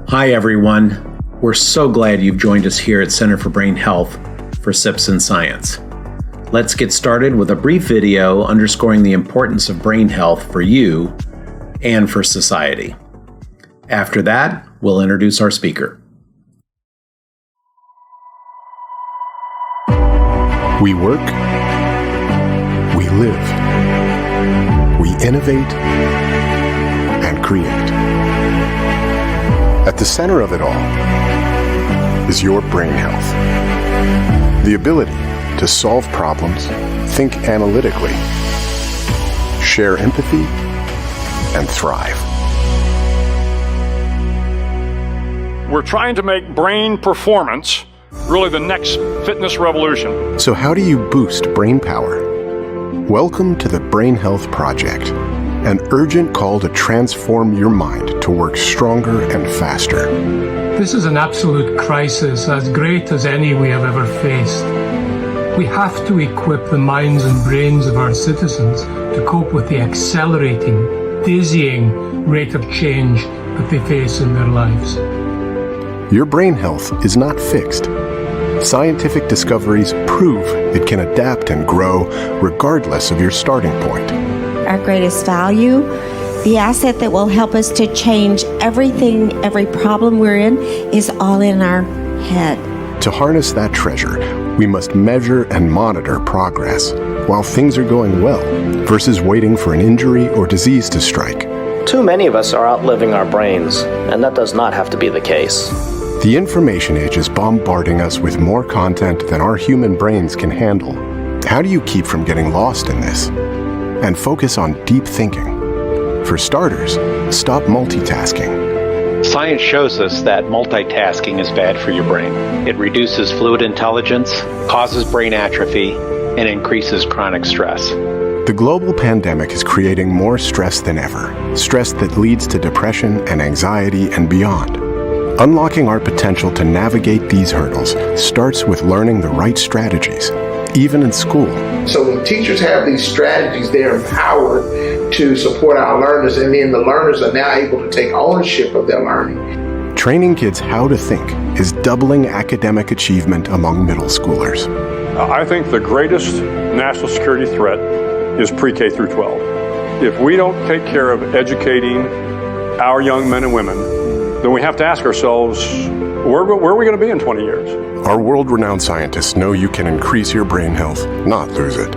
Hi, everyone. We're so glad you've joined us here at Center for Brain Health for Sips in Science. Let's get started with a brief video underscoring the importance of brain health for you and for society. After that, we'll introduce our speaker. We work, we live, we innovate, and create. At the center of it all is your brain health. The ability to solve problems, think analytically, share empathy, and thrive. We're trying to make brain performance really the next fitness revolution. So how do you boost brain power? Welcome to the Brain Health Project, an urgent call to transform your mind to work stronger and faster. This is an absolute crisis, as great as any we have ever faced. We have to equip the minds and brains of our citizens to cope with the accelerating, dizzying rate of change that they face in their lives. Your brain health is not fixed. Scientific discoveries prove it can adapt and grow regardless of your starting point. Our greatest value, the asset that will help us to change everything, every problem we're in, is all in our head. To harness that treasure, we must measure and monitor progress while things are going well versus waiting for an injury or disease to strike. Too many of us are outliving our brains, and that does not have to be the case. The information age is bombarding us with more content than our human brains can handle. How do you keep from getting lost in this? And focus on deep thinking. For starters, stop multitasking. Science shows us that multitasking is bad for your brain. It reduces fluid intelligence, causes brain atrophy, and increases chronic stress. The global pandemic is creating more stress than ever, stress that leads to depression and anxiety and beyond. Unlocking our potential to navigate these hurdles starts with learning the right strategies, even in school. So when teachers have these strategies, they're empowered to support our learners, and then the learners are now able to take ownership of their learning. Training kids how to think is doubling academic achievement among middle schoolers. I think the greatest national security threat is pre-K through 12. If we don't take care of educating our young men and women, then we have to ask ourselves, where are we going to be in 20 years? Our world-renowned scientists know you can increase your brain health, not lose it.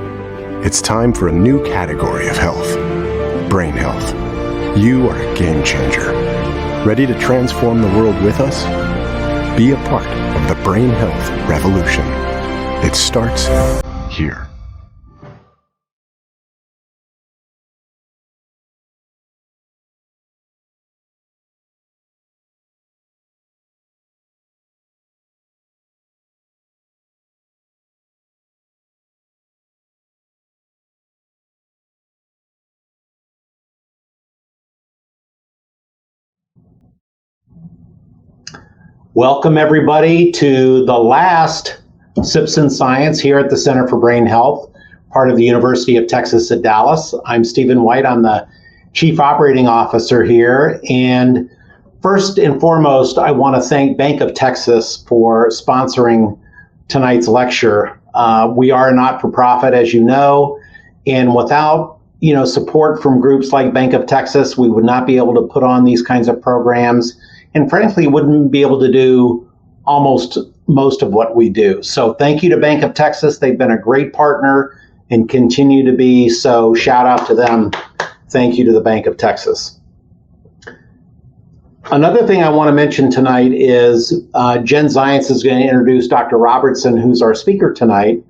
It's time for a new category of health, brain health. You are a game changer. Ready to transform the world with us? Be a part of the brain health revolution. It starts here. Welcome, everybody, to the last Sips in Science here at the Center for Brain Health, part of the University of Texas at Dallas. I'm Stephen White. I'm the Chief Operating Officer here. And first and foremost, I want to thank Bank of Texas for sponsoring tonight's lecture. We are a not-for-profit, as you know, and without support from groups like Bank of Texas, we would not be able to put on these kinds of programs, and frankly, wouldn't be able to do almost most of what we do. So thank you to Bank of Texas. They've been a great partner and continue to be, so shout out to them. Thank you to the Bank of Texas. Another thing I want to mention tonight is Jen Zients is going to introduce Dr. Robertson, who's our speaker tonight.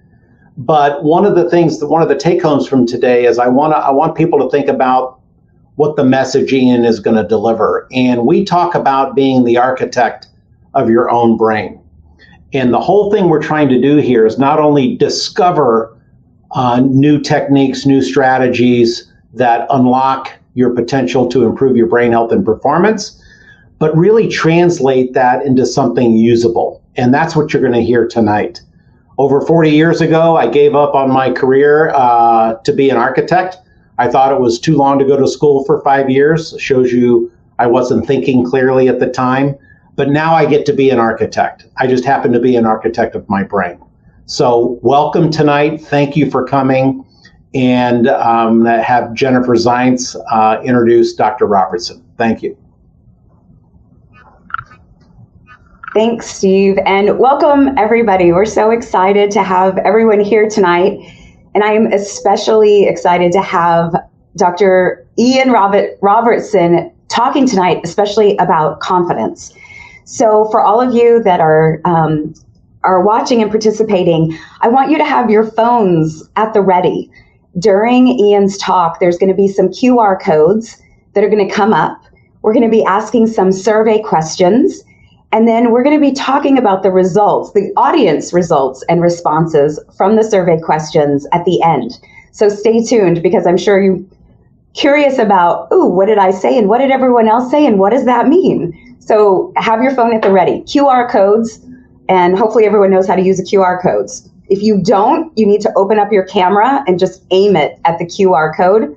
But one of the take-homes from today is I want people to think about what the message Ian is going to deliver. And we talk about being the architect of your own brain. And the whole thing we're trying to do here is not only discover new techniques, new strategies that unlock your potential to improve your brain health and performance, but really translate that into something usable. And that's what you're going to hear tonight. Over 40 years ago, I gave up on my career to be an architect. I thought it was too long to go to school for 5 years. It shows you I wasn't thinking clearly at the time. but now I get to be an architect. I just happen to be an architect of my brain. So welcome tonight. Thank you for coming. And have Jennifer Zients introduce Dr. Robertson. Thank you. Thanks, Steve, and welcome everybody. We're so excited to have everyone here tonight, and I am especially excited to have Dr. Ian Robertson talking tonight, especially about confidence. So for all of you that are watching and participating, I want you to have your phones at the ready. During Ian's talk, there's going to be some QR codes that are going to come up. We're going to be asking some survey questions. And then we're going to be talking about the results, the audience results and responses from the survey questions at the end. So stay tuned, because I'm sure you're curious about, ooh, what did I say? And what did everyone else say? And what does that mean? So have your phone at the ready. QR codes, and hopefully everyone knows how to use the QR codes. If you don't, you need to open up your camera and just aim it at the QR code,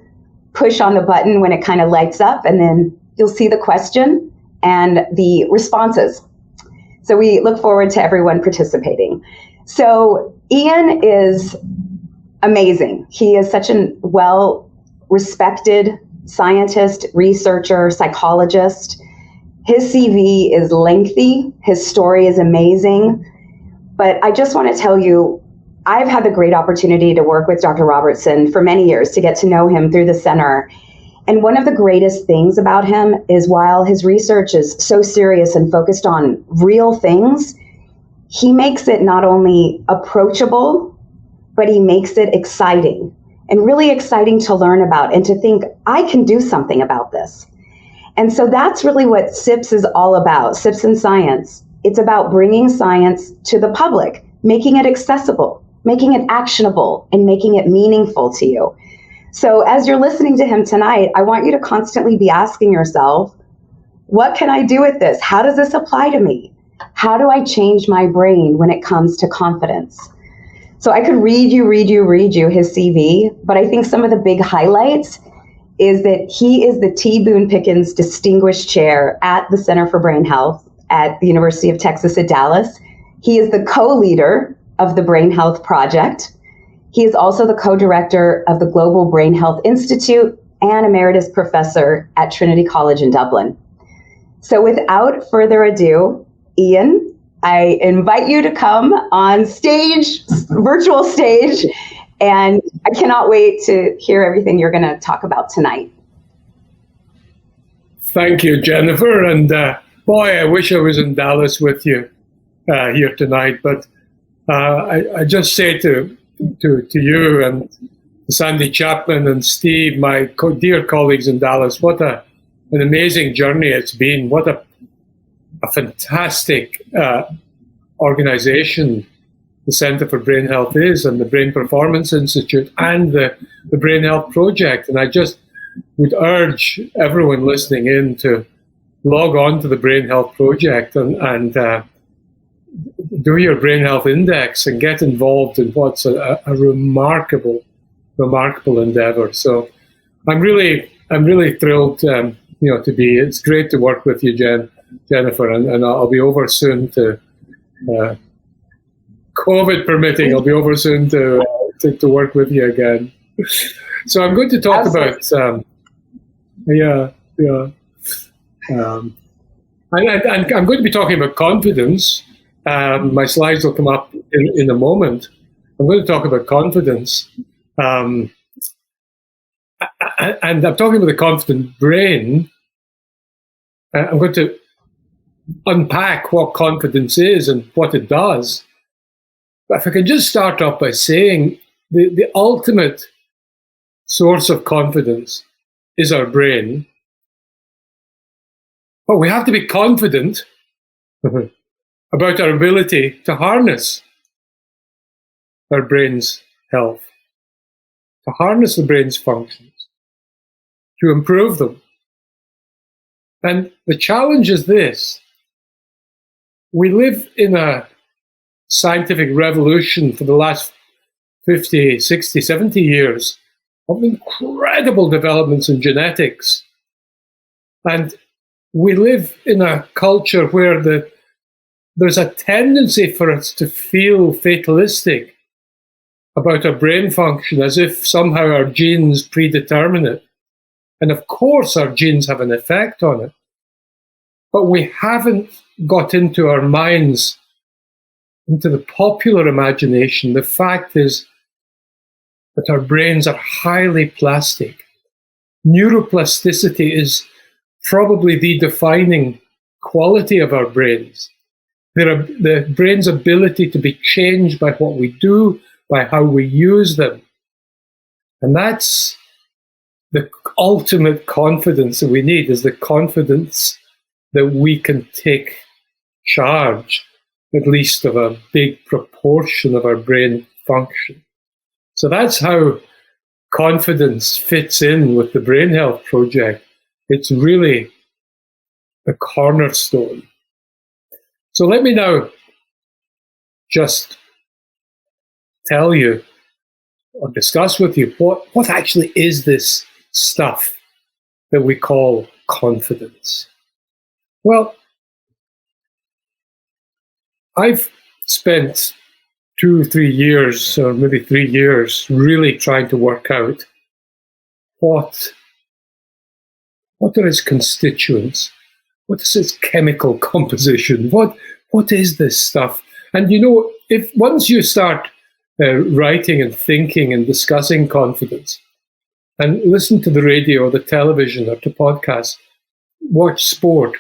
push on the button when it kind of lights up, and then you'll see the question and the responses. So we look forward to everyone participating. So Ian is amazing. He is such a well-respected scientist, researcher, psychologist. His CV is lengthy. His story is amazing. But I just want to tell you, I've had the great opportunity to work with Dr. Robertson for many years, to get to know him through the center. And one of the greatest things about him is, while his research is so serious and focused on real things, he makes it not only approachable, but he makes it exciting, and really exciting to learn about and to think, I can do something about this. And so that's really what SIPS is all about, SIPS in Science. It's about bringing science to the public, making it accessible, making it actionable, and making it meaningful to you. So as you're listening to him tonight, I want you to constantly be asking yourself, what can I do with this? How does this apply to me? How do I change my brain when it comes to confidence? So I could read you his CV, but I think some of the big highlights is that he is the T. Boone Pickens Distinguished Chair at the Center for Brain Health at the University of Texas at Dallas. He is the co-leader of the BrainHealth Project. He is also the co-director of the Global Brain Health Institute and emeritus professor at Trinity College in Dublin. So without further ado, Ian, I invite you to come on stage, virtual stage, and I cannot wait to hear everything you're going to talk about tonight. Thank you, Jennifer. And boy, I wish I was in Dallas with you here tonight. But I just say to you and Sandy Chapman and Steve, my dear colleagues in Dallas, what an amazing journey it's been. What a fantastic organization the Center for Brain Health is, and the Brain Performance Institute, and the Brain Health Project. And I just would urge everyone listening in to log on to the Brain Health Project and do your Brain Health Index and get involved in what's a remarkable endeavor. So I'm really thrilled, to be. It's great to work with you, Jennifer, and I'll be over soon to, COVID permitting, I'll be over soon to work with you again. So I'm going to talk about, and I'm going to be talking about confidence. My slides will come up in a moment. I'm going to talk about confidence. And I'm talking about the confident brain. I'm going to unpack what confidence is and what it does. But if I can just start off by saying the ultimate source of confidence is our brain. But we have to be confident about our ability to harness our brain's health, to harness the brain's functions, to improve them. And the challenge is this: we live in a scientific revolution for the last 50, 60, 70 years of incredible developments in genetics. And we live in a culture where there's a tendency for us to feel fatalistic about our brain function, as if somehow our genes predetermine it. And of course, our genes have an effect on it. But we haven't got into our minds, into the popular imagination. The fact is that our brains are highly plastic. Neuroplasticity is probably the defining quality of our brains. The brain's ability to be changed by what we do, by how we use them. And that's the ultimate confidence that we need, is the confidence that we can take charge, at least of a big proportion of our brain function. So that's how confidence fits in with the Brain Health Project. It's really the cornerstone. So let me now just tell you or discuss with you what actually is this stuff that we call confidence. Well, I've spent 2 or 3 years, or maybe 3 years, really trying to work out what are its constituents, what is its chemical composition, what is this stuff? And you know, if once you start writing and thinking and discussing confidence, and listen to the radio or the television or to podcasts, watch sport,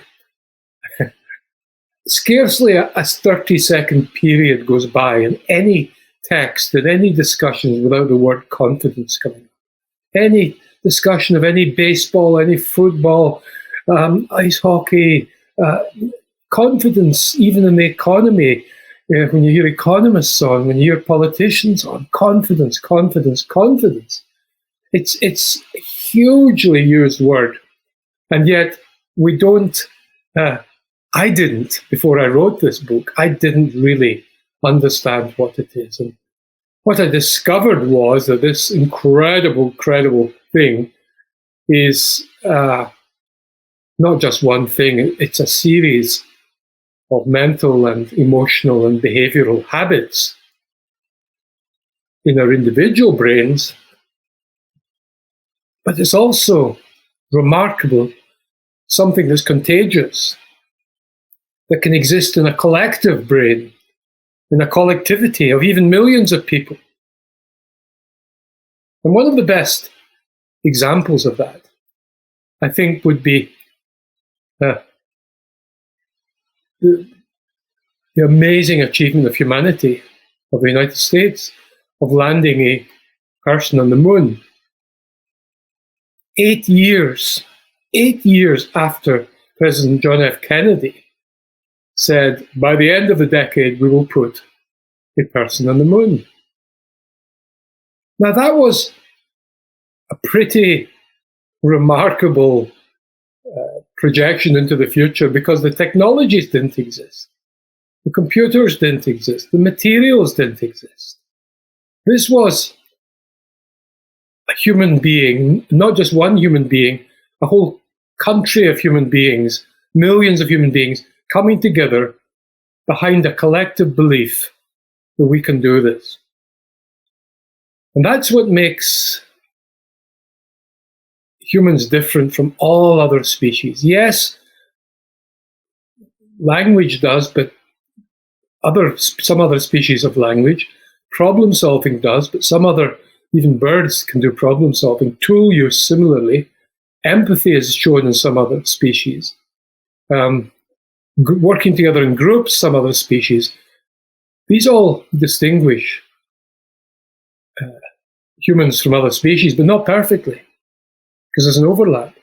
scarcely a 30-second period goes by in any text, in any discussions without the word confidence coming up. Any discussion of any baseball, any football, ice hockey, confidence, even in the economy, when you hear economists on, when you hear politicians on, confidence, confidence, confidence. It's a hugely used word. And yet we don't, I didn't, before I wrote this book, I didn't really understand what it is. And what I discovered was that this incredible thing is not just one thing, it's a series of mental and emotional and behavioral habits in our individual brains. But it's also remarkable, something that's contagious, that can exist in a collective brain, in a collectivity of even millions of people. And one of the best examples of that, I think, would be the amazing achievement of humanity, of the United States, of landing a person on the moon. 8 years after President John F. Kennedy said, by the end of the decade, we will put a person on the moon. Now, that was a pretty remarkable projection into the future, because the technologies didn't exist. The computers didn't exist. The materials didn't exist. This was a human being, not just one human being, a whole country of human beings, millions of human beings coming together behind a collective belief that we can do this. And that's what makes humans different from all other species. Yes, language does, but some other species of language. Problem solving does, but some other, even birds can do problem solving. Tool use similarly. Empathy is shown in some other species. Working together in groups, some other species. These all distinguish humans from other species, but not perfectly, because there's an overlap.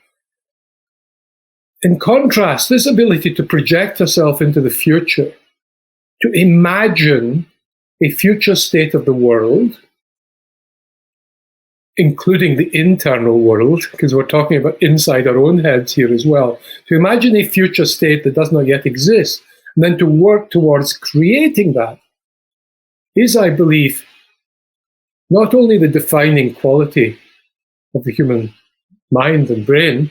In contrast, this ability to project ourselves into the future, to imagine a future state of the world, including the internal world, because we're talking about inside our own heads here as well, to imagine a future state that does not yet exist, and then to work towards creating that, is, I believe, not only the defining quality of the human mind and brain,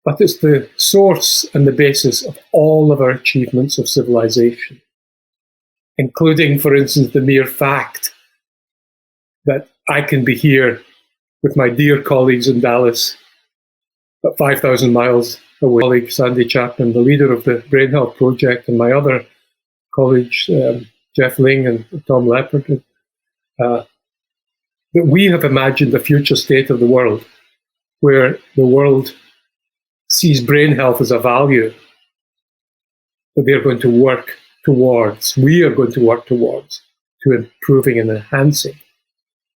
but it's the source and the basis of all of our achievements of civilization, including, for instance, the mere fact that I can be here with my dear colleagues in Dallas, about 5,000 miles away, colleague Sandy Chapman, the leader of the BrainHealth Project, and my other colleagues, Jeff Ling and Tom Leppard, that we have imagined a future state of the world where the world sees brain health as a value that they're going to work towards, we are going to work towards, to improving and enhancing.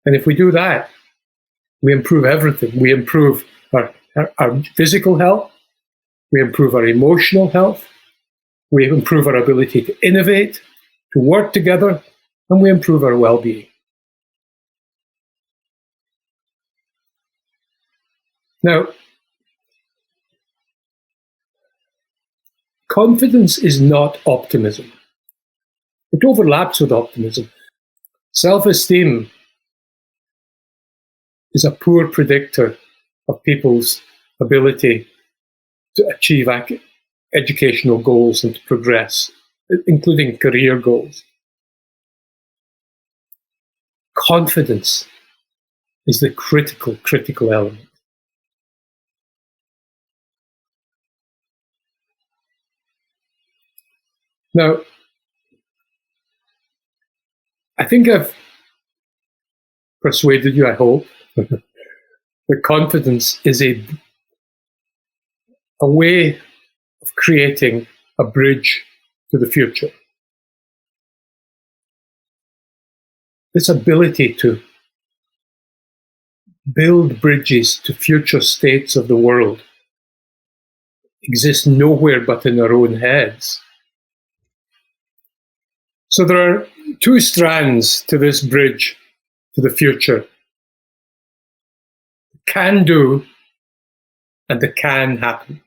And if we do that, we improve everything. We improve our physical health, we improve our emotional health, we improve our ability to innovate, to work together, and we improve our well-being. Now, confidence is not optimism. It overlaps with optimism. Self-esteem is a poor predictor of people's ability to achieve educational goals and to progress, including career goals. Confidence is the critical element. Now, I think I've persuaded you, I hope, that confidence is a way of creating a bridge to the future. This ability to build bridges to future states of the world exists nowhere but in our own heads. So there are two strands to this bridge to the future: can do and the can happen.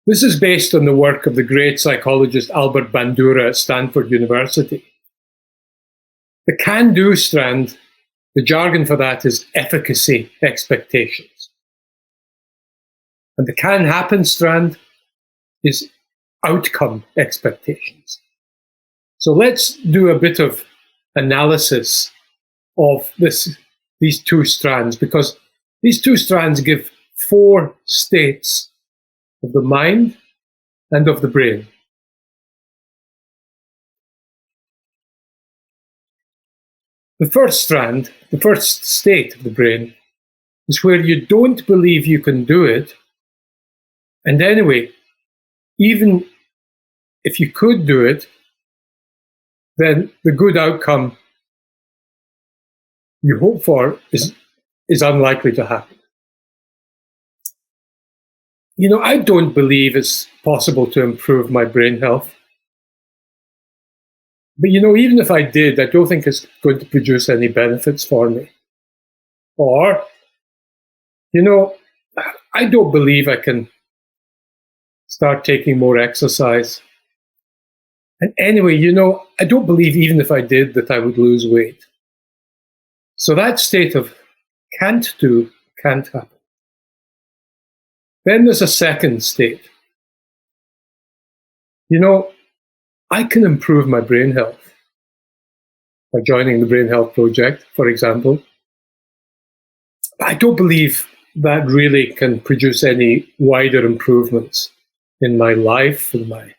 This is based on the work of the great psychologist Albert Bandura at Stanford University. The can do strand, the jargon for that is efficacy expectations. And the can happen strand is outcome expectations. So let's do a bit of analysis of these two strands, because these two strands give 4 states of the mind and of the brain. The first strand, the first state of the brain, is where you don't believe you can do it, and anyway, even if you could do it, then the good outcome you hope for is unlikely to happen. You know, I don't believe it's possible to improve my brain health. But you know, even if I did, I don't think it's going to produce any benefits for me. Or, you know, I don't believe I can start taking more exercise. And anyway, you know, I don't believe even if I did that I would lose weight. So that state of can't do, can't happen. Then there's a second state. You know, I can improve my brain health by joining the BrainHealth Project, for example. I don't believe that really can produce any wider improvements in my life, in my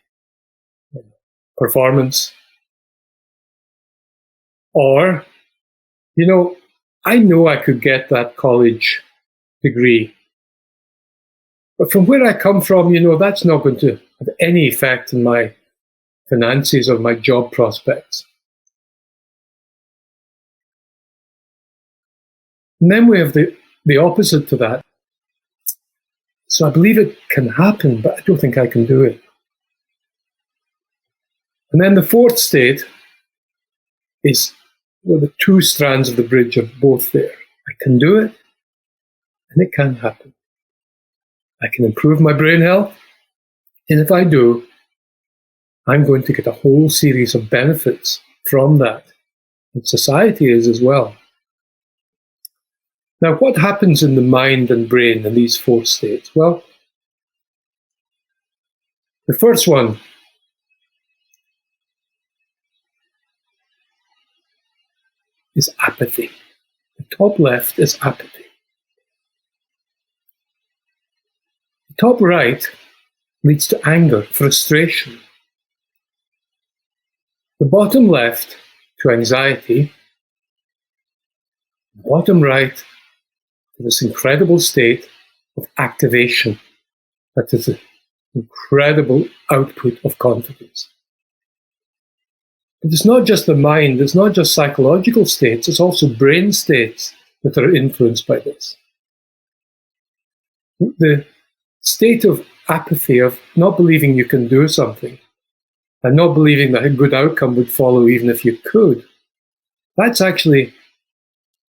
performance. Or, you know I could get that college degree. But from where I come from, you know, that's not going to have any effect on my finances or my job prospects. And then we have the opposite to that. So I believe it can happen, but I don't think I can do it. And then the fourth state is where the two strands of the bridge are both there. I can do it, and it can happen. I can improve my brain health, and if I do, I'm going to get a whole series of benefits from that. And society is as well. Now, what happens in the mind and brain in these four states? Well, The first one is apathy. The top left is apathy. The top right leads to anger, frustration. The bottom left to anxiety. The bottom right to this incredible state of activation. That is an incredible output of confidence. But it's not just the mind, it's not just psychological states, it's also brain states that are influenced by this. The state of apathy, of not believing you can do something, and not believing that a good outcome would follow even if you could, that's actually,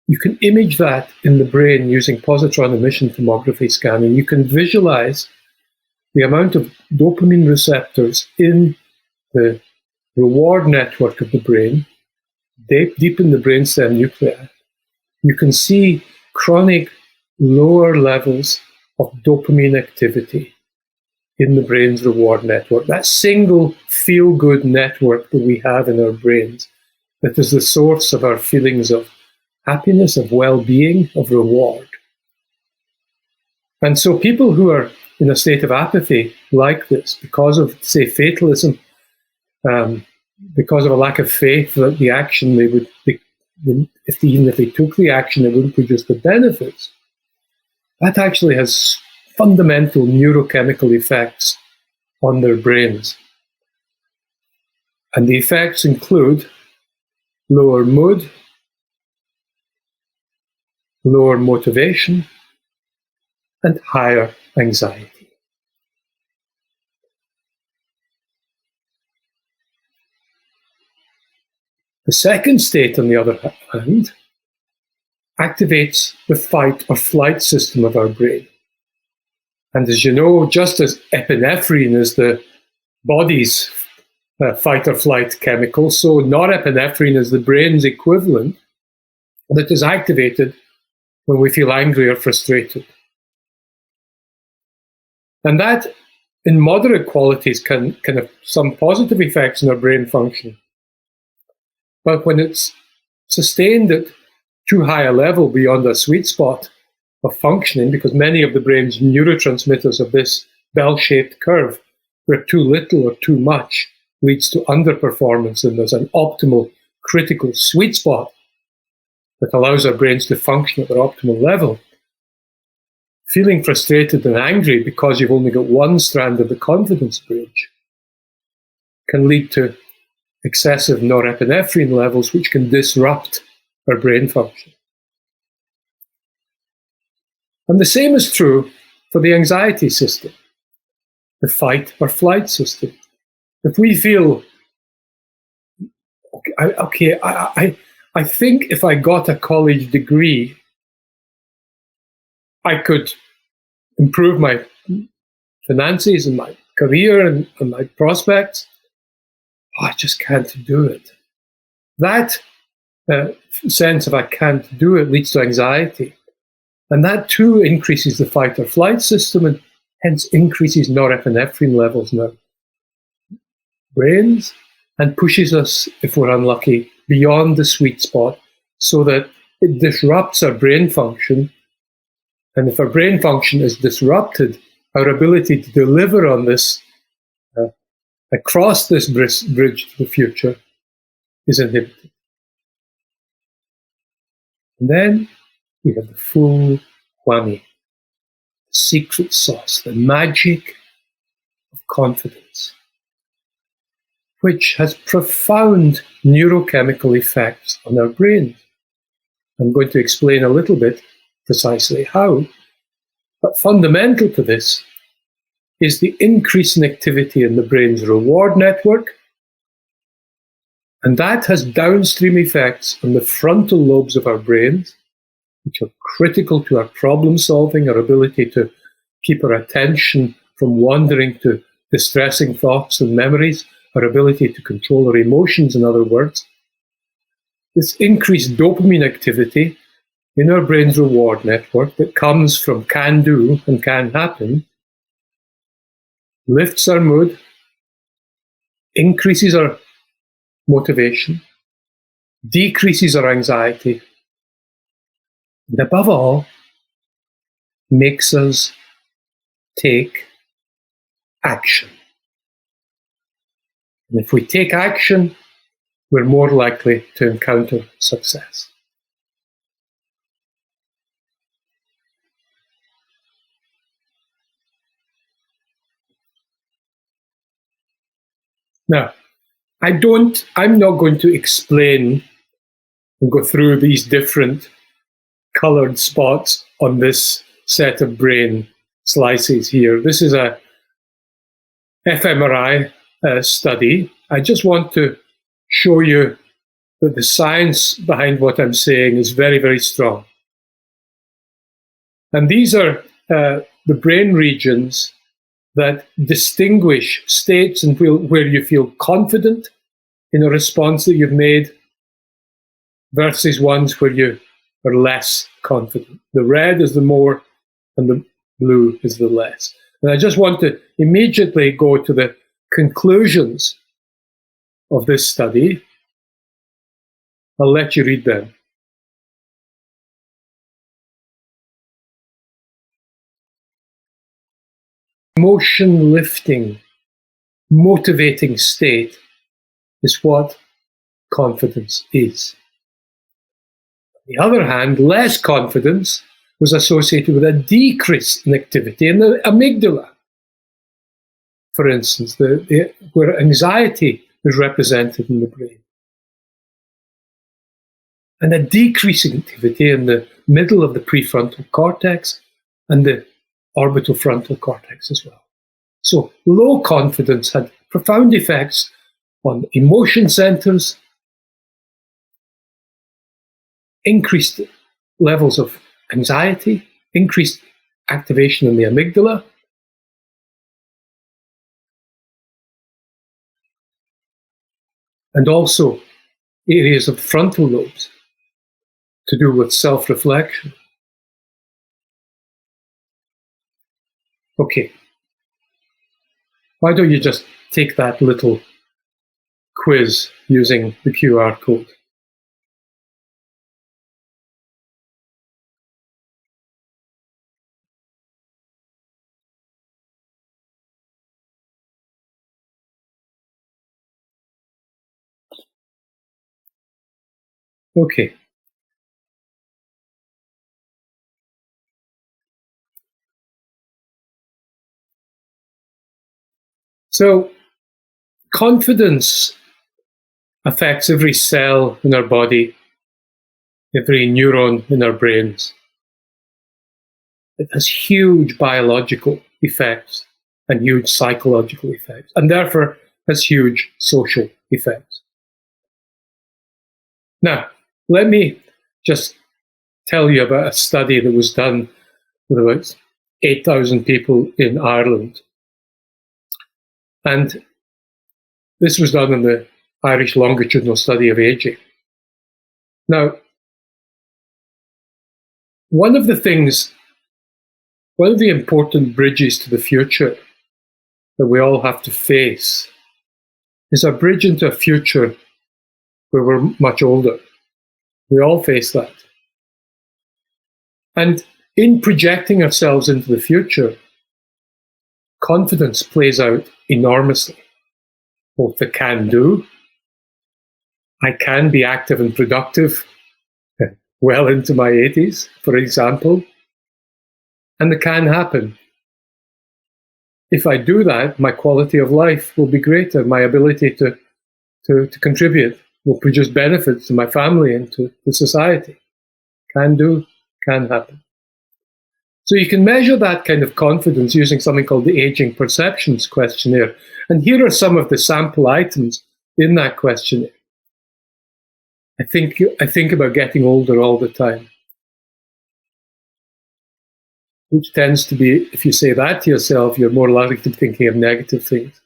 you can image that in the brain using positron emission tomography scanning. You can visualize the amount of dopamine receptors in the reward network of the brain, deep in the brainstem nuclei. You can see chronic lower levels of dopamine activity in the brain's reward network, that single feel-good network that we have in our brains, that is the source of our feelings of happiness, of well-being, of reward. And so people who are in a state of apathy like this, because of, say, fatalism, because of a lack of faith that the action they would, even if they took the action, it wouldn't produce the benefits, that actually has fundamental neurochemical effects on their brains. And the effects include lower mood, lower motivation, and higher anxiety. The second state, on the other hand, activates the fight or flight system of our brain. And as you know, just as epinephrine is the body's fight or flight chemical, so norepinephrine is the brain's equivalent that is activated when we feel angry or frustrated. And that, in moderate qualities, can have some positive effects on our brain function. But when it's sustained at too high a level beyond a sweet spot of functioning, because many of the brain's neurotransmitters of this bell-shaped curve, where too little or too much leads to underperformance, and there's an optimal, critical sweet spot that allows our brains to function at their optimal level. Feeling frustrated and angry because you've only got one strand of the confidence bridge can lead to excessive norepinephrine levels, which can disrupt our brain function. And the same is true for the anxiety system, the fight or flight system. If we feel, I think if I got a college degree, I could improve my finances and my career and my prospects. I just can't do it. That sense of I can't do it leads to anxiety. And that too increases the fight or flight system and hence increases norepinephrine levels in our brains and pushes us, if we're unlucky, beyond the sweet spot so that it disrupts our brain function. And if our brain function is disrupted, our ability to deliver on this, across this bridge to the future, is inhibited. And then we have the full whammy, the secret sauce, the magic of confidence, which has profound neurochemical effects on our brains. I'm going to explain a little bit precisely how, but fundamental to this is the increase in activity in the brain's reward network, and that has downstream effects on the frontal lobes of our brains, which are critical to our problem solving, our ability to keep our attention from wandering to distressing thoughts and memories, our ability to control our emotions, in other words. This increased dopamine activity in our brain's reward network that comes from can do and can happen lifts our mood, increases our motivation, decreases our anxiety, and above all, makes us take action. And if we take action, we're more likely to encounter success. Now, I'm not going to explain and go through these different colored spots on this set of brain slices here. This is a fMRI study. I just want to show you that the science behind what I'm saying is very, very strong. And these are the brain regions that distinguish states and where you feel confident in a response that you've made versus ones where you are less confident. The red is the more and the blue is the less. And I just want to immediately go to the conclusions of this study. I'll let you read them. Emotion lifting, motivating state is what confidence is. On the other hand, less confidence was associated with a decrease in activity in the amygdala. For instance, where anxiety is represented in the brain. And a decrease in activity in the middle of the prefrontal cortex and the orbital frontal cortex as well. So low confidence had profound effects on emotion centers, increased levels of anxiety, increased activation in the amygdala, and also areas of frontal lobes to do with self-reflection. Okay, why don't you just take that little quiz using the QR code? Okay. So, confidence affects every cell in our body, every neuron in our brains. It has huge biological effects and huge psychological effects, and therefore has huge social effects. Now, let me just tell you about a study that was done with about 8,000 people in Ireland. And this was done in the Irish Longitudinal Study of Aging. Now, one of the important bridges to the future that we all have to face is a bridge into a future where we're much older. We all face that. And in projecting ourselves into the future, confidence plays out enormously. Both the can-do, I can be active and productive well into my 80s, for example, and the can happen. If I do that, my quality of life will be greater. My ability to contribute will produce benefits to my family and to the society. Can do, can happen. So you can measure that kind of confidence using something called the Aging Perceptions Questionnaire. And here are some of the sample items in that questionnaire. I think about getting older all the time, which tends to be, if you say that to yourself, you're more likely to be thinking of negative things.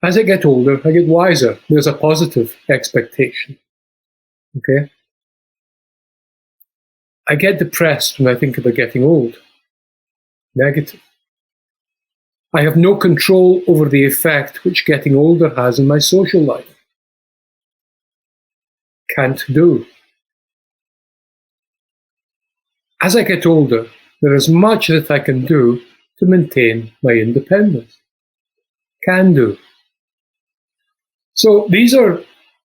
As I get older, I get wiser. There's a positive expectation. Okay? I get depressed when I think about getting old. Negative. I have no control over the effect which getting older has in my social life. Can't do. As I get older, there is much that I can do to maintain my independence. Can do. So these are,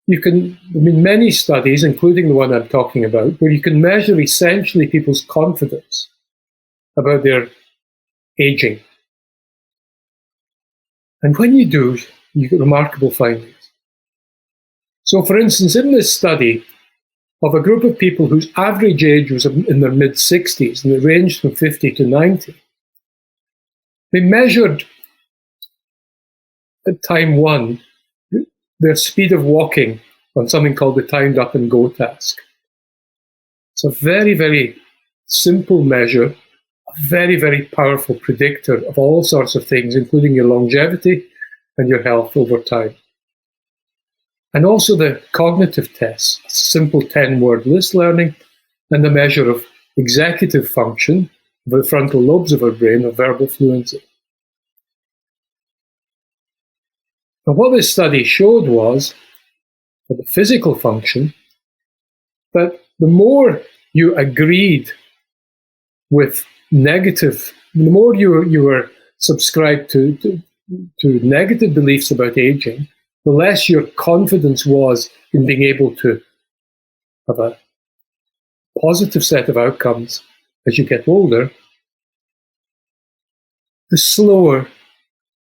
many studies, including the one I'm talking about, where you can measure essentially people's confidence about their aging. And when you do, you get remarkable findings. So, for instance, in this study of a group of people whose average age was in their mid-60s, and it ranged from 50 to 90, they measured at time 1 their speed of walking on something called the timed up and go task. It's a very, very simple measure, a very, very powerful predictor of all sorts of things, including your longevity and your health over time. And also the cognitive tests, simple 10-word list learning, and the measure of executive function, the frontal lobes of our brain, of verbal fluency. And what this study showed was, for the physical function, that the more you agreed with negative, the more you were subscribed to negative beliefs about aging, the less your confidence was in being able to have a positive set of outcomes as you get older, the slower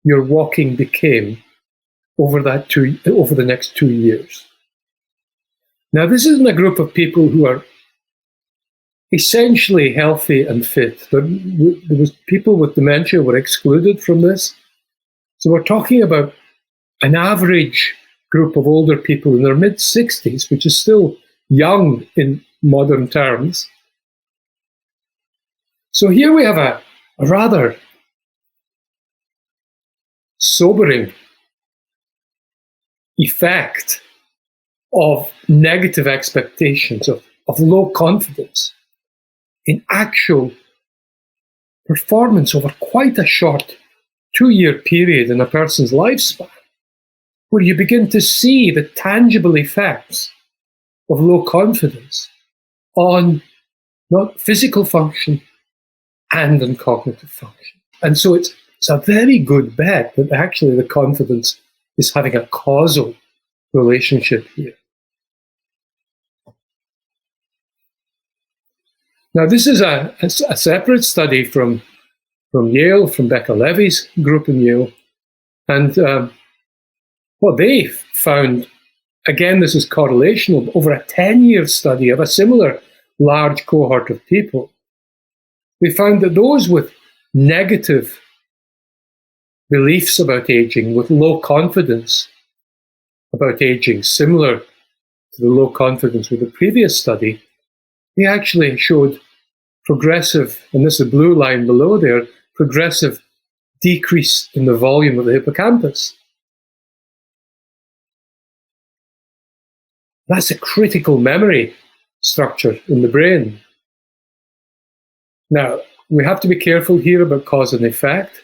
your walking became over the next 2 years. Now, this isn't a group of people who are essentially healthy and fit. There was people with dementia were excluded from this. So we're talking about an average group of older people in their mid-60s, which is still young in modern terms. So here we have a rather sobering effect of negative expectations, of low confidence in actual performance over quite a short 2-year period in a person's lifespan, where you begin to see the tangible effects of low confidence on not physical function and on cognitive function. And so it's a very good bet that actually the confidence is having a causal relationship here. Now, this is a separate study from Yale, from Becca Levy's group in Yale. And what they found, again, this is correlational, over a 10-year study of a similar large cohort of people, we found that those with negative beliefs about aging, with low confidence about aging, similar to the low confidence with the previous study, they actually showed progressive, and this is the blue line below there, progressive decrease in the volume of the hippocampus. That's a critical memory structure in the brain. Now, we have to be careful here about cause and effect,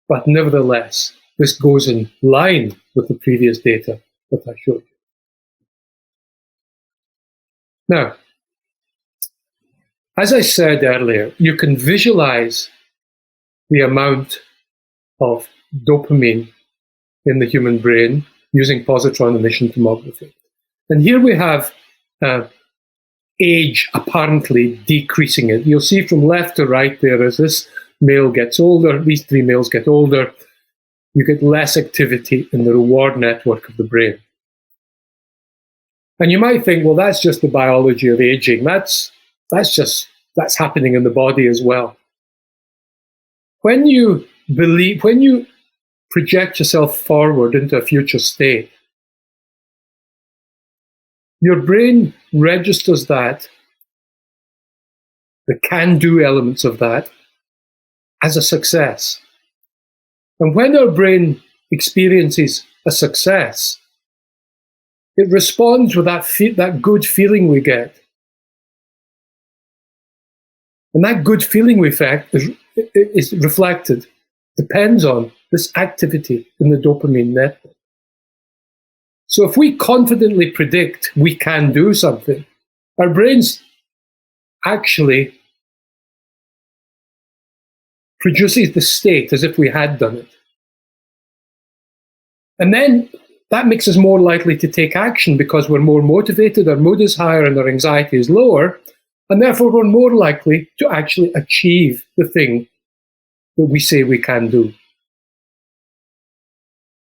but nevertheless, this goes in line with the previous data that I showed you. Now, as I said earlier, you can visualize the amount of dopamine in the human brain using positron emission tomography. And here we have age apparently decreasing it. You'll see from left to right there, as this male gets older, these 3 males get older, you get less activity in the reward network of the brain. And you might think, well, that's just the biology of aging. That's happening in the body as well. When you project yourself forward into a future state, your brain registers that, the can-do elements of that, as a success. And when our brain experiences a success, it responds with that good feeling we get. And that good feeling we get is reflected, depends on this activity in the dopamine network. So if we confidently predict we can do something, our brains actually produces the state as if we had done it. And then that makes us more likely to take action because we're more motivated, our mood is higher, and our anxiety is lower, and therefore we're more likely to actually achieve the thing that we say we can do.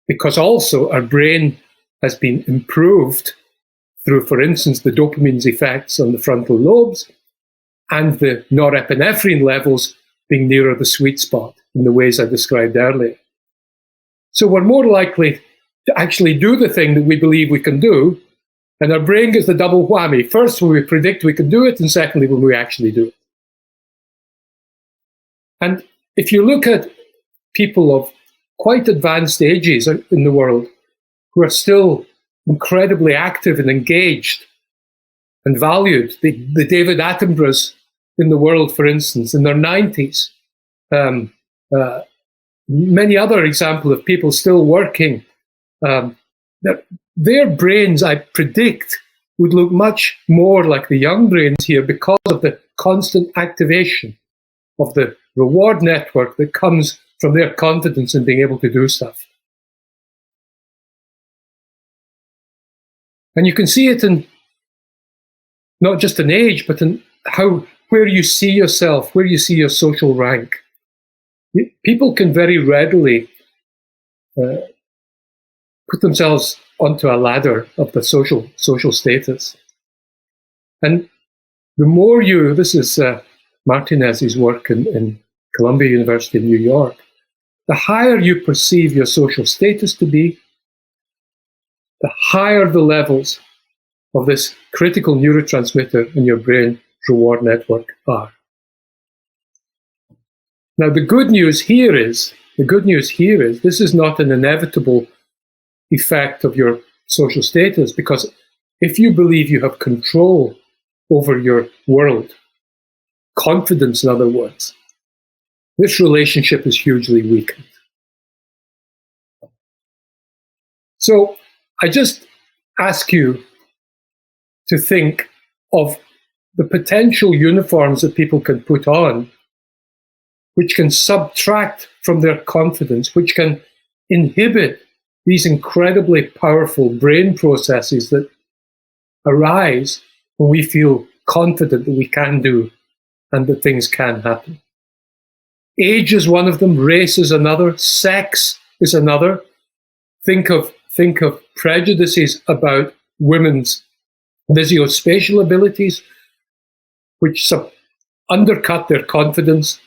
Because also our brain has been improved through, for instance, the dopamine's effects on the frontal lobes and the norepinephrine levels being nearer the sweet spot in the ways I described earlier. So we're more likely to actually do the thing that we believe we can do, and our brain gets the double whammy. First, when we predict we can do it, and secondly, when we actually do it. And if you look at people of quite advanced ages in the world who are still incredibly active and engaged and valued, the David Attenboroughs in the world, for instance, in their 90s, many other examples of people still working, their brains, I predict, would look much more like the young brains here because of the constant activation of the reward network that comes from their confidence in being able to do stuff. And you can see it in not just in age, but in where you see yourself, where you see your social rank. People can very readily put themselves onto a ladder of the social status. And the more this is Martinez's work in Columbia University in New York, the higher you perceive your social status to be, the higher the levels of this critical neurotransmitter in your brain reward network are. Now, the good news here is this is not an inevitable effect of your social status, because if you believe you have control over your world, confidence, in other words, this relationship is hugely weakened. So I just ask you to think of the potential uniforms that people can put on, which can subtract from their confidence, which can inhibit these incredibly powerful brain processes that arise when we feel confident that we can do and that things can happen. Age is one of them, race is another, sex is another. Think of prejudices about women's visuospatial abilities, which undercut their confidence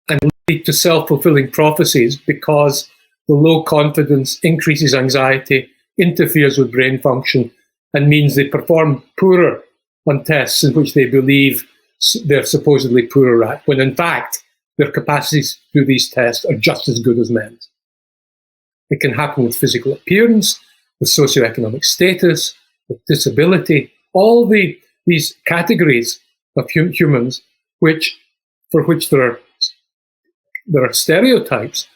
and lead to self-fulfilling prophecies because the low confidence increases anxiety, interferes with brain function, and means they perform poorer on tests in which they believe they're supposedly poorer at, when in fact their capacities to do these tests are just as good as men's. It can happen with physical appearance, with socioeconomic status, with disability, all these categories of humans for which there are stereotypes.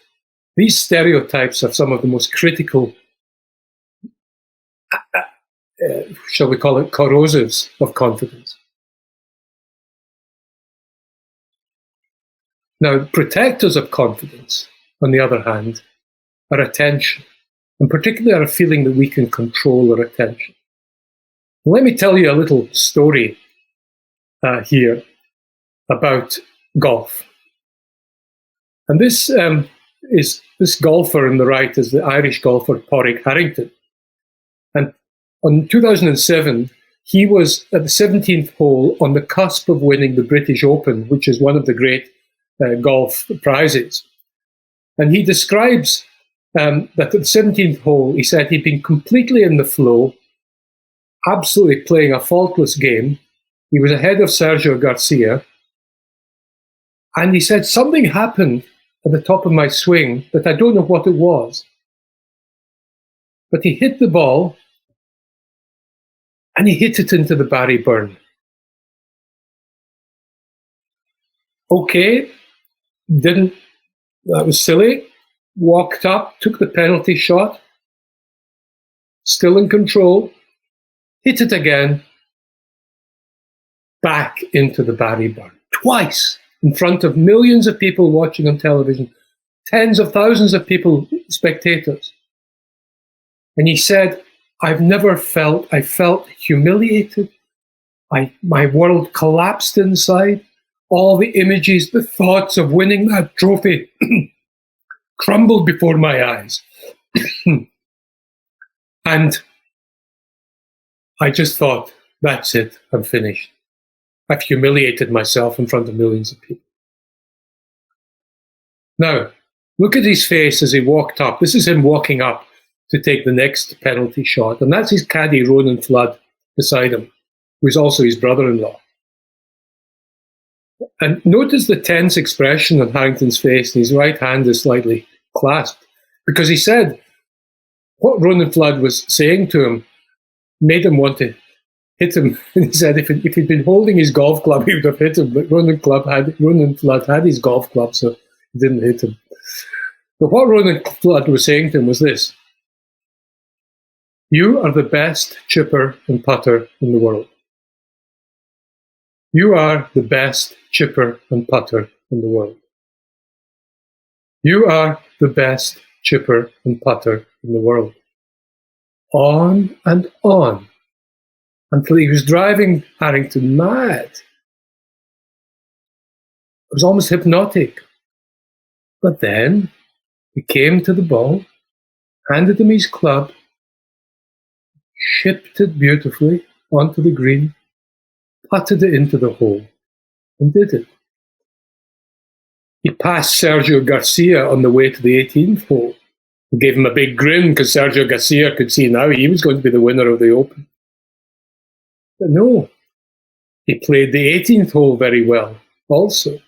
These stereotypes are some of the most critical, shall we call it, corrosives of confidence. Now, protectors of confidence, on the other hand, are attention, and particularly are a feeling that we can control our attention. Let me tell you a little story here about golf. And this golfer on the right is the Irish golfer Pádraig Harrington. And in 2007, he was at the 17th hole on the cusp of winning the British Open, which is one of the great golf prizes. And he describes that at the 17th hole, he said he'd been completely in the flow, absolutely playing a faultless game. He was ahead of Sergio Garcia. And he said, something happened at the top of my swing that I don't know what it was. But he hit the ball, and he hit it into the Barry burn. Okay, that was silly. walked up, took the penalty shot, still in control, hit it again, back into the Barry burn. Twice, in front of millions of people watching on television, tens of thousands of people, spectators. And he said, I felt humiliated. My world collapsed inside. All the images, the thoughts of winning that trophy crumbled before my eyes. And I just thought, that's it, I'm finished. I've humiliated myself in front of millions of people. Now, look at his face as he walked up. This is him walking up to take the next penalty shot. And that's his caddy, Ronan Flood, beside him, who's also his brother-in-law. And notice the tense expression on Harrington's face, and his right hand is slightly clasped, because he said what Ronan Flood was saying to him made him want to hit him. And he said if he'd been holding his golf club, he would have hit him, but Ronan Flood had his golf club, so he didn't hit him. But what Ronan Flood was saying to him was this: you are the best chipper and putter in the world. You are the best chipper and putter in the world. You are the best chipper and putter in the world. On and on, until he was driving Harrington mad. It was almost hypnotic. But then he came to the ball, handed him his club, chipped it beautifully onto the green, putted it into the hole, and did it. He passed Sergio Garcia on the way to the 18th hole. He gave him a big grin because Sergio Garcia could see now he was going to be the winner of the Open. But no, he played the 18th hole very well also,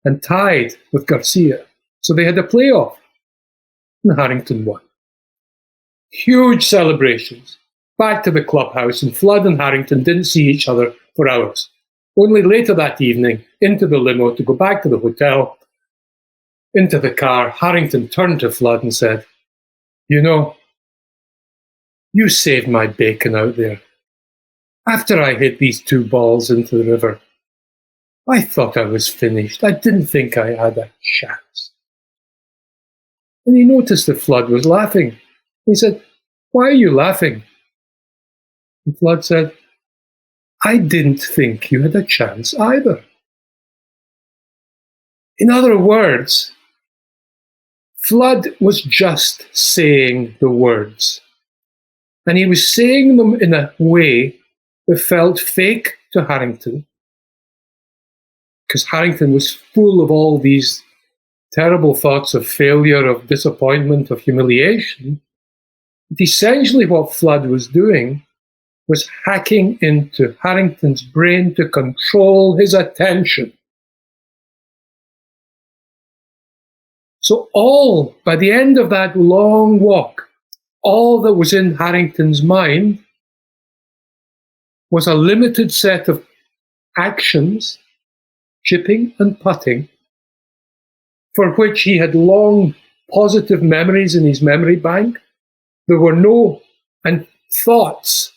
and tied with Garcia. So they had a playoff, and Harrington won. Huge celebrations. Back to the clubhouse, and Flood and Harrington didn't see each other for hours. Only later that evening, into the limo to go back to the hotel, into the car, Harrington turned to Flood and said, you know, you saved my bacon out there. After I hit these 2 balls into the river, I thought I was finished. I didn't think I had a chance. And he noticed that Flood was laughing. He said, why are you laughing? And Flood said, I didn't think you had a chance either. In other words, Flood was just saying the words. And he was saying them in a way that felt fake to Harrington, because Harrington was full of all these terrible thoughts of failure, of disappointment, of humiliation. But essentially what Flood was doing was hacking into Harrington's brain to control his attention. So by the end of that long walk, all that was in Harrington's mind was a limited set of actions, chipping and putting, for which he had long positive memories in his memory bank. There were no thoughts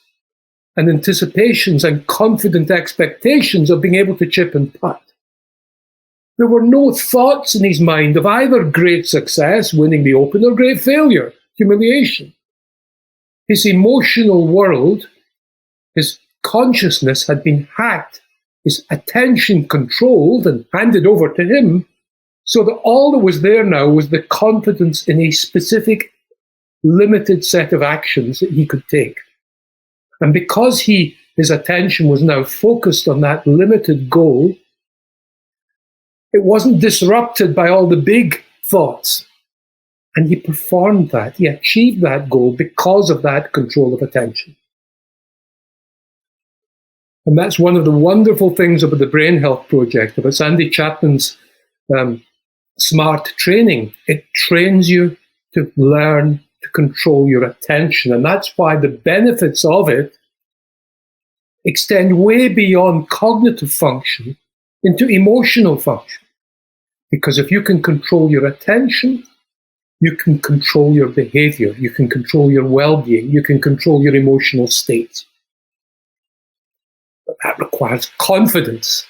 and anticipations and confident expectations of being able to chip and putt. There were no thoughts in his mind of either great success, winning the Open, or great failure, humiliation. His emotional world, his consciousness had been hacked, his attention controlled and handed over to him, so that all that was there now was the confidence in a specific, limited set of actions that he could take. And because his attention was now focused on that limited goal, it wasn't disrupted by all the big thoughts. And he performed that. He achieved that goal because of that control of attention. And that's one of the wonderful things about the BrainHealth project, about Sandy Chapman's SMART training. It trains you to learn to control your attention. And that's why the benefits of it extend way beyond cognitive function into emotional function. Because if you can control your attention, you can control your behavior, you can control your well-being, you can control your emotional state. But that requires confidence.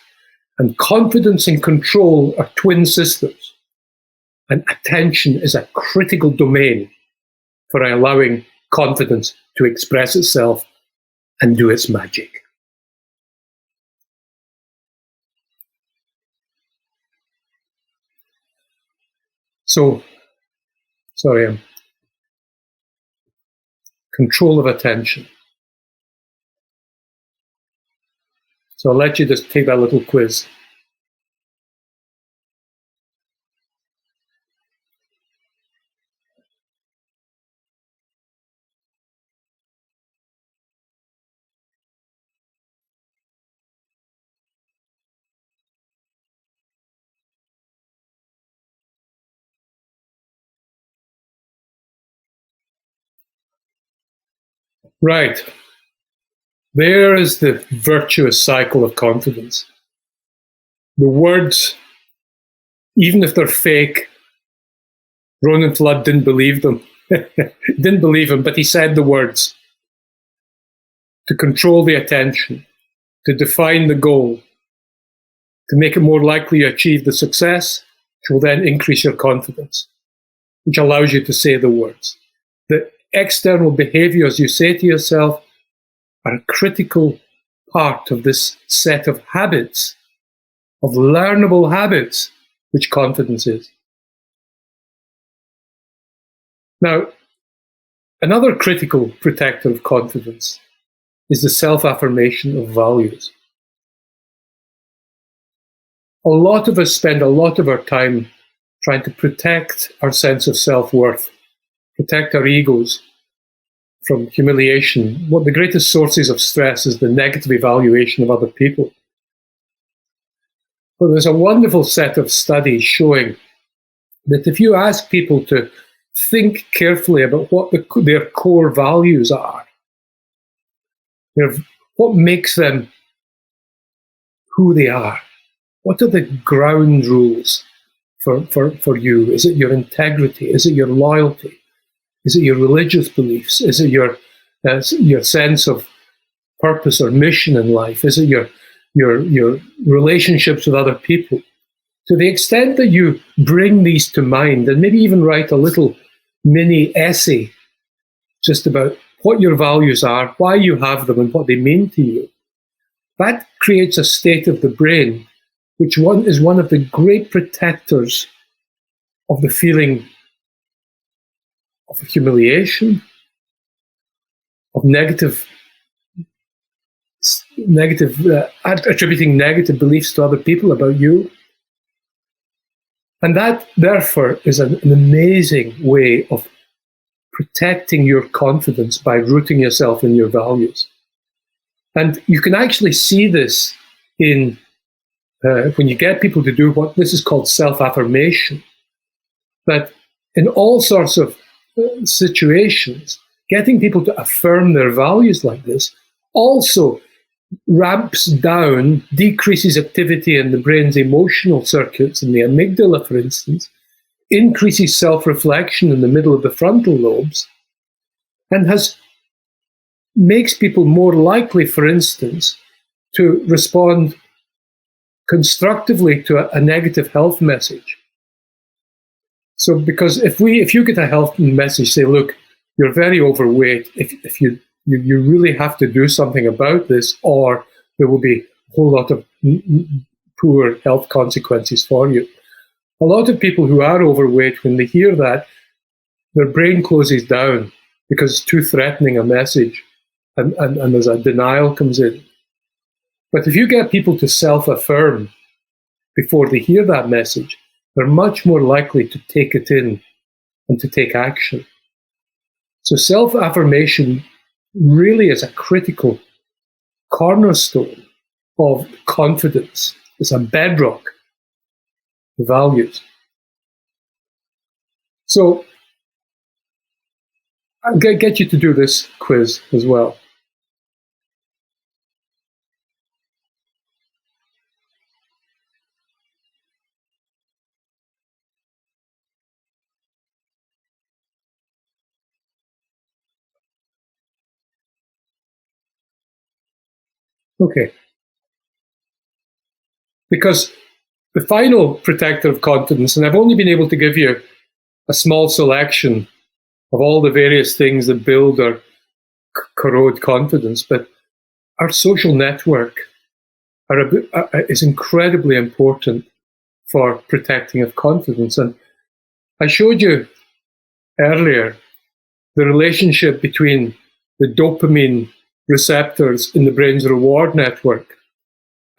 And confidence and control are twin sisters. And attention is a critical domain for allowing confidence to express itself and do its magic. So, control of attention. So I'll let you just take that little quiz. Right. There is the virtuous cycle of confidence. The words, even if they're fake, Ronan Flood didn't believe them. Didn't believe him, but he said the words. To control the attention, to define the goal, to make it more likely to achieve the success, which will then increase your confidence, which allows you to say the words. The external behaviors you say to yourself are a critical part of this set of habits, of learnable habits, which confidence is. Now, another critical protector of confidence is the self-affirmation of values. A lot of us spend a lot of our time trying to protect our sense of self-worth, protect our egos from humiliation. One of the greatest sources of stress is the negative evaluation of other people. But there's a wonderful set of studies showing that if you ask people to think carefully about what their core values are, what makes them who they are, what are the ground rules for you? Is it your integrity? Is it your loyalty? Is it your religious beliefs? Is it your sense of purpose or mission in life? Is it your relationships with other people? To the extent that you bring these to mind, and maybe even write a little mini essay just about what your values are, why you have them, and what they mean to you, that creates a state of the brain which is one of the great protectors of the feeling of humiliation, of attributing negative beliefs to other people about you. And that, therefore, is an amazing way of protecting your confidence by rooting yourself in your values. And you can actually see this in when you get people to do what this is called self-affirmation, that in all sorts of situations, getting people to affirm their values like this also ramps down, decreases activity in the brain's emotional circuits in the amygdala, for instance, increases self-reflection in the middle of the frontal lobes, and makes people more likely, for instance, to respond constructively to a negative health message. So, because if you get a health message, say, look, you're very overweight, if you really have to do something about this, or there will be a whole lot of poor health consequences for you. A lot of people who are overweight, when they hear that, their brain closes down because it's too threatening a message, and there's a denial comes in. But if you get people to self-affirm before they hear that message, they're much more likely to take it in and to take action. So self-affirmation really is a critical cornerstone of confidence. It's a bedrock of values. So I'll get you to do this quiz as well. Okay. Because the final protector of confidence, and I've only been able to give you a small selection of all the various things that build or corrode confidence, but our social network is incredibly important for protecting of confidence. And I showed you earlier the relationship between the dopamine receptors in the brain's reward network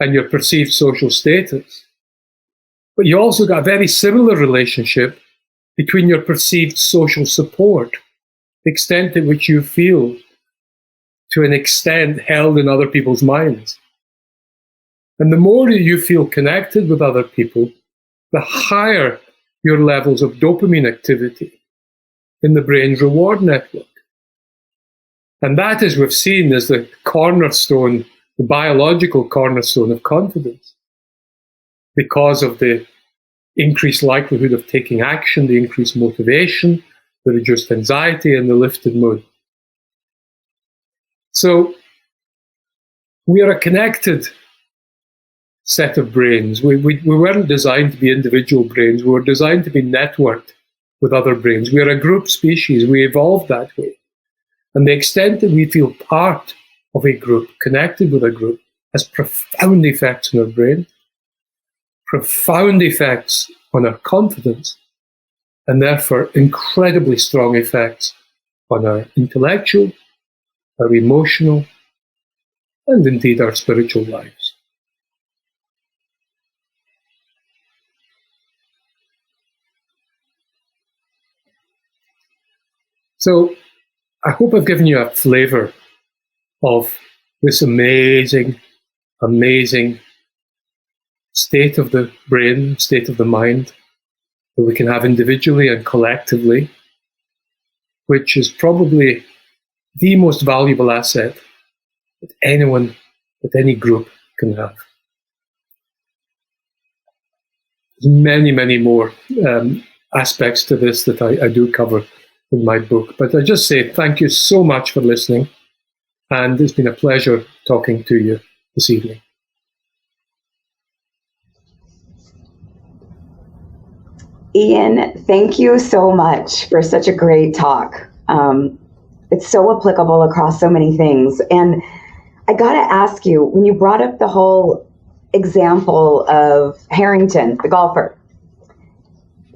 and your perceived social status. But you also got a very similar relationship between your perceived social support, the extent to which you feel, to an extent, held in other people's minds. And the more you feel connected with other people, the higher your levels of dopamine activity in the brain's reward network. And that, as we've seen, is the cornerstone, the biological cornerstone of confidence, because of the increased likelihood of taking action, the increased motivation, the reduced anxiety, and the lifted mood. So we are a connected set of brains. We weren't designed to be individual brains. We were designed to be networked with other brains. We are a group species. We evolved that way. And the extent that we feel part of a group, connected with a group, has profound effects on our brain, profound effects on our confidence, and therefore incredibly strong effects on our intellectual, our emotional, and indeed our spiritual lives. So I hope I've given you a flavor of this amazing, amazing state of the brain, state of the mind that we can have individually and collectively, which is probably the most valuable asset that anyone, that any group can have. There's many, many more aspects to this that I do cover in my book. But I just say thank you so much for listening. And it's been a pleasure talking to you this evening. Ian, thank you so much for such a great talk. It's so applicable across so many things. And I got to ask you, when you brought up the whole example of Harrington, the golfer,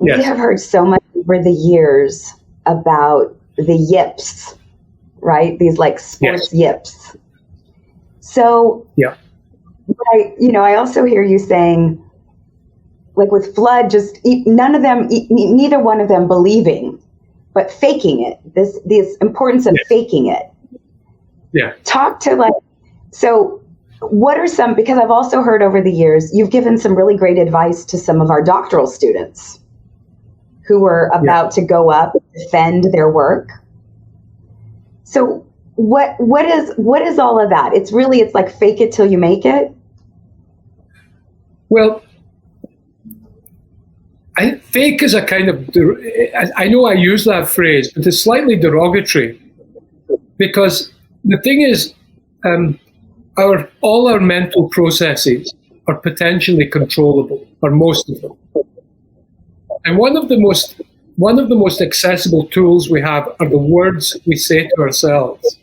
yes. We have heard so much over the years about the yips, right? These like sports yips. So yeah. I also hear you saying, like with Flood, just neither one of them believing, but faking it. This importance of faking it. Yeah. Talk to so what are some, because I've also heard over the years, you've given some really great advice to some of our doctoral students who were about to go up and defend their work. So what is all of that? It's like fake it till you make it. Well, fake is a kind of, I know I use that phrase, but it's slightly derogatory, because the thing is, all our mental processes are potentially controllable, or most of them. And one of the most accessible tools we have are the words we say to ourselves.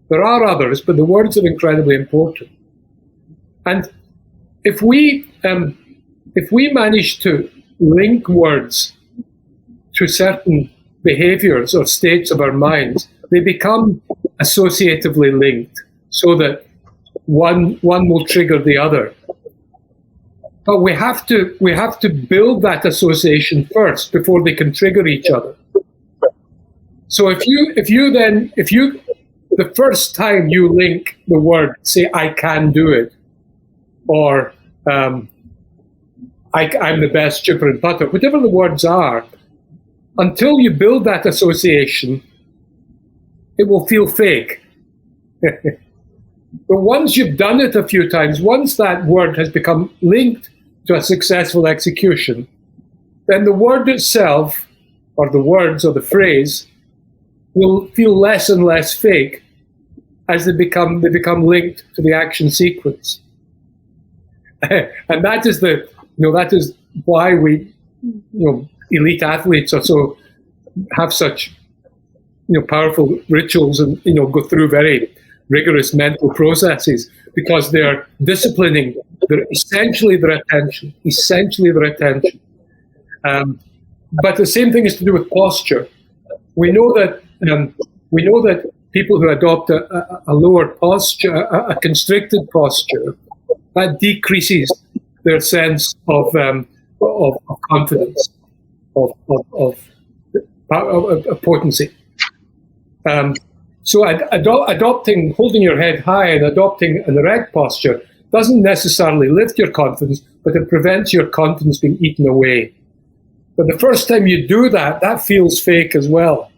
There are others, but the words are incredibly important. And if we manage to link words to certain behaviors or states of our minds, they become associatively linked, so that one will trigger the other. But we have to build that association first before they can trigger each other. So if you the first time you link the word, say, I can do it, or I'm the best chipper and putter, whatever the words are, until you build that association, it will feel fake. But once you've done it a few times, once that word has become linked to a successful execution, then the word itself, or the words or the phrase, will feel less and less fake. as they become linked to the action sequence. And that is that is why we, elite athletes have such, powerful rituals and, go through very rigorous mental processes, because they're disciplining essentially their attention. But the same thing is to do with posture. We know that people who adopt a lower posture, a constricted posture, that decreases their sense of confidence, of potency. So adopting, holding your head high and adopting an erect posture doesn't necessarily lift your confidence, but it prevents your confidence being eaten away. But the first time you do that, that feels fake as well.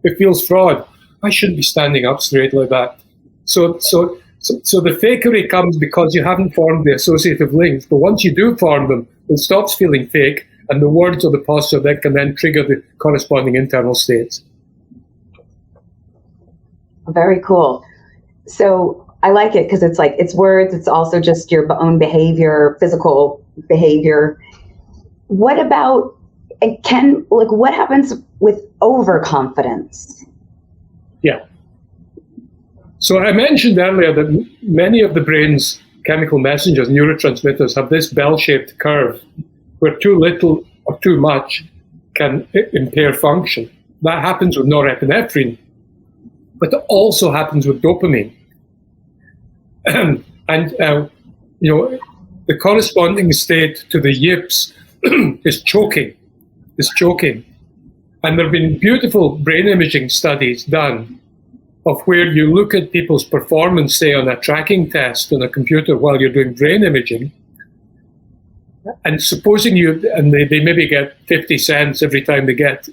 It feels fraud. I shouldn't be standing up straight like that. So the fakery comes because you haven't formed the associative links. But once you do form them, it stops feeling fake, and the words or the posture that can then trigger the corresponding internal states. Very cool. So I like it because it's words. It's also just your own behavior, physical behavior. What about, what happens with overconfidence? Yeah. So I mentioned earlier that many of the brain's chemical messengers, neurotransmitters, have this bell-shaped curve where too little or too much can impair function. That happens with norepinephrine, but it also happens with dopamine. And the corresponding state to the yips is choking. And there have been beautiful brain imaging studies done of where you look at people's performance, say on a tracking test on a computer while you're doing brain imaging, and supposing they maybe get 50 cents every time they get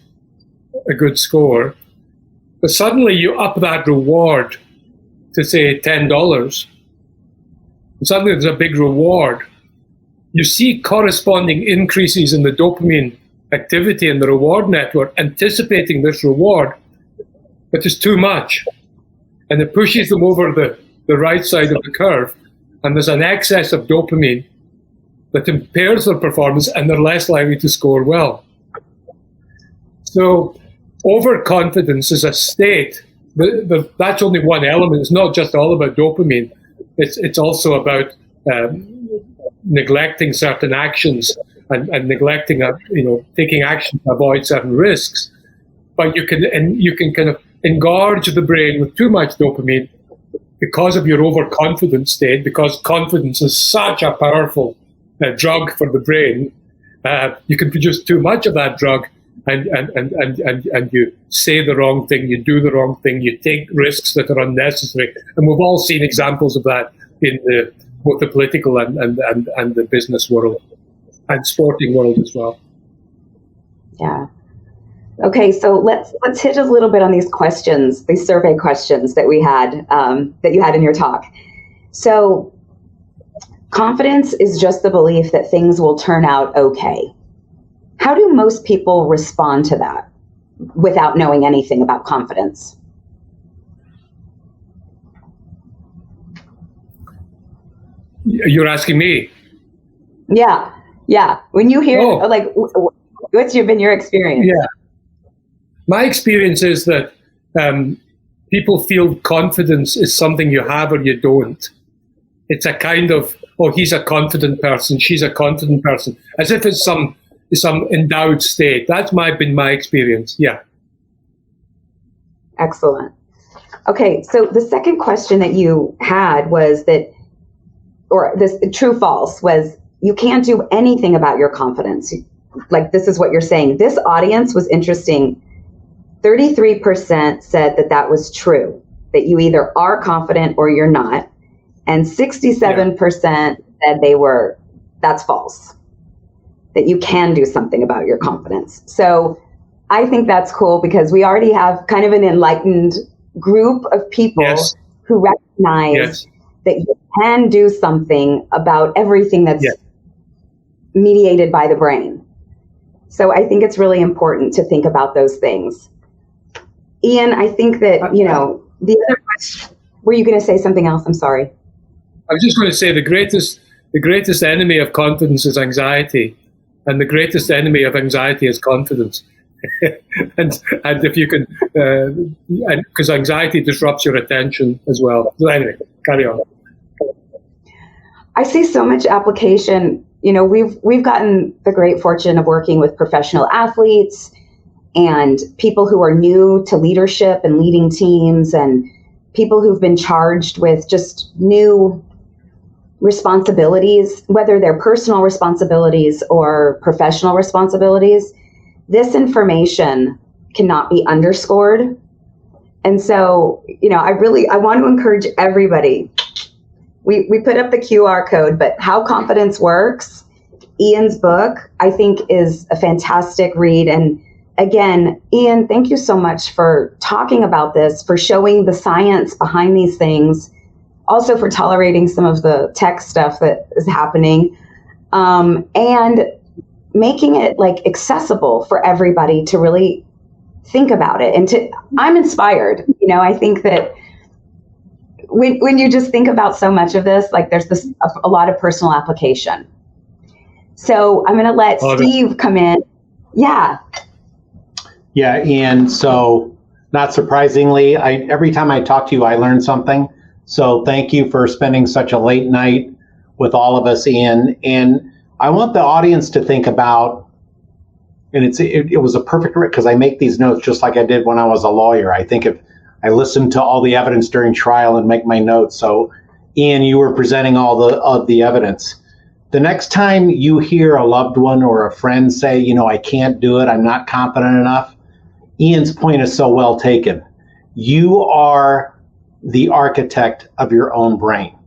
a good score, but suddenly you up that reward to say $10, and suddenly there's a big reward. You see corresponding increases in the dopamine activity in the reward network, anticipating this reward, but it's too much. And it pushes them over the right side of the curve, and there's an excess of dopamine that impairs their performance, and they're less likely to score well. So overconfidence is a state. That's only one element. It's not just all about dopamine. It's also about neglecting certain actions and neglecting, taking action to avoid certain risks. But you can kind of engorge the brain with too much dopamine because of your overconfident state, because confidence is such a powerful drug for the brain. You can produce too much of that drug, and you say the wrong thing, you do the wrong thing, you take risks that are unnecessary. And we've all seen examples of that in both the political and the business world and sporting world as well. Yeah. Okay, so let's hit a little bit on these questions, these survey questions that we had, that you had in your talk. So, confidence is just the belief that things will turn out okay. How do most people respond to that without knowing anything about confidence? You're asking me? Yeah. When you hear, what's been your experience? Yeah. My experience is that people feel confidence is something you have or you don't. It's a kind of, he's a confident person, she's a confident person, as if it's some endowed state. That's been my experience. Yeah. Excellent. Okay, so the second question that you had was that, or this true false, was you can't do anything about your confidence. Like, this is what you're saying. This audience was interesting. 33% said that was true, that you either are confident or you're not. And 67% said that's false, that you can do something about your confidence. So I think that's cool because we already have kind of an enlightened group of people who recognize that you can do something about everything that's mediated by the brain. So I think it's really important to think about those things. Ian, I think that, the other question, were you going to say something else? I'm sorry. I was just going to say the greatest enemy of confidence is anxiety, and the greatest enemy of anxiety is confidence. and if you can, because anxiety disrupts your attention as well. So anyway, carry on. I see so much application. You know, we've gotten the great fortune of working with professional athletes and people who are new to leadership and leading teams, and people who've been charged with just new responsibilities, whether they're personal responsibilities or professional responsibilities. This information cannot be underscored. And so, you know, I want to encourage everybody. We put up the QR code, but How Confidence Works, Ian's book, I think is a fantastic read. And again, Ian, thank you so much for talking about this, for showing the science behind these things, also for tolerating some of the tech stuff that is happening, and making it like accessible for everybody to really think about it. And I'm inspired. You know, I think that when you just think about so much of this, like there's a lot of personal application. So I'm going to let Steve come in. Yeah. Yeah, Ian. So not surprisingly, every time I talk to you, I learn something. So thank you for spending such a late night with all of us, Ian. And I want the audience to think about, and it was a perfect, because I make these notes just like I did when I was a lawyer. I think if I listened to all the evidence during trial and make my notes. So Ian, you were presenting all of the evidence. The next time you hear a loved one or a friend say, you know, I can't do it, I'm not confident enough, Ian's point is so well taken. You are the architect of your own brain.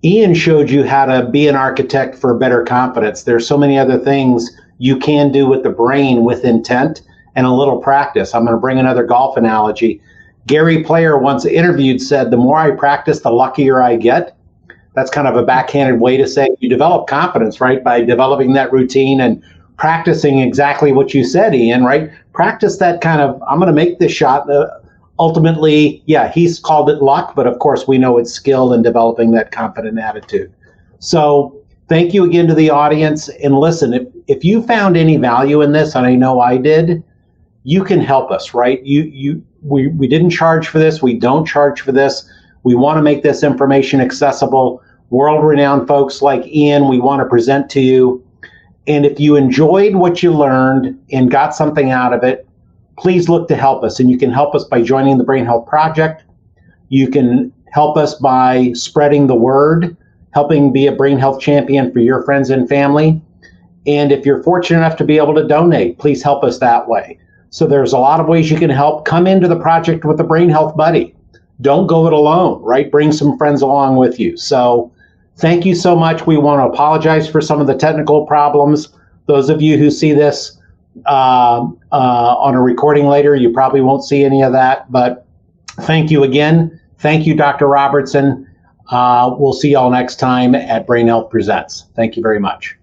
Ian showed you how to be an architect for better confidence. There's so many other things you can do with the brain with intent and a little practice. I'm going to bring another golf analogy. Gary Player, once interviewed, said, the more I practice, the luckier I get. That's kind of a backhanded way to say you develop confidence, right? By developing that routine and practicing exactly what you said, Ian, right? Practice that kind of, I'm going to make this shot. Ultimately, yeah, he's called it luck, but of course we know it's skill in developing that confident attitude. So thank you again to the audience. And listen, if you found any value in this, and I know I did, you can help us, right? We didn't charge for this. We don't charge for this. We want to make this information accessible. World-renowned folks like Ian, we want to present to you. And if you enjoyed what you learned and got something out of it, please look to help us. And you can help us by joining the Brain Health Project. You can help us by spreading the word, helping be a brain health champion for your friends and family. And if you're fortunate enough to be able to donate, please help us that way. So there's a lot of ways you can help. Come into the project with a Brain Health buddy. Don't go it alone, right? Bring some friends along with you. So thank you so much. We want to apologize for some of the technical problems. Those of you who see this on a recording later, you probably won't see any of that, but thank you again. Thank you, Dr. Robertson. We'll see y'all next time at Brain Health Presents. Thank you very much.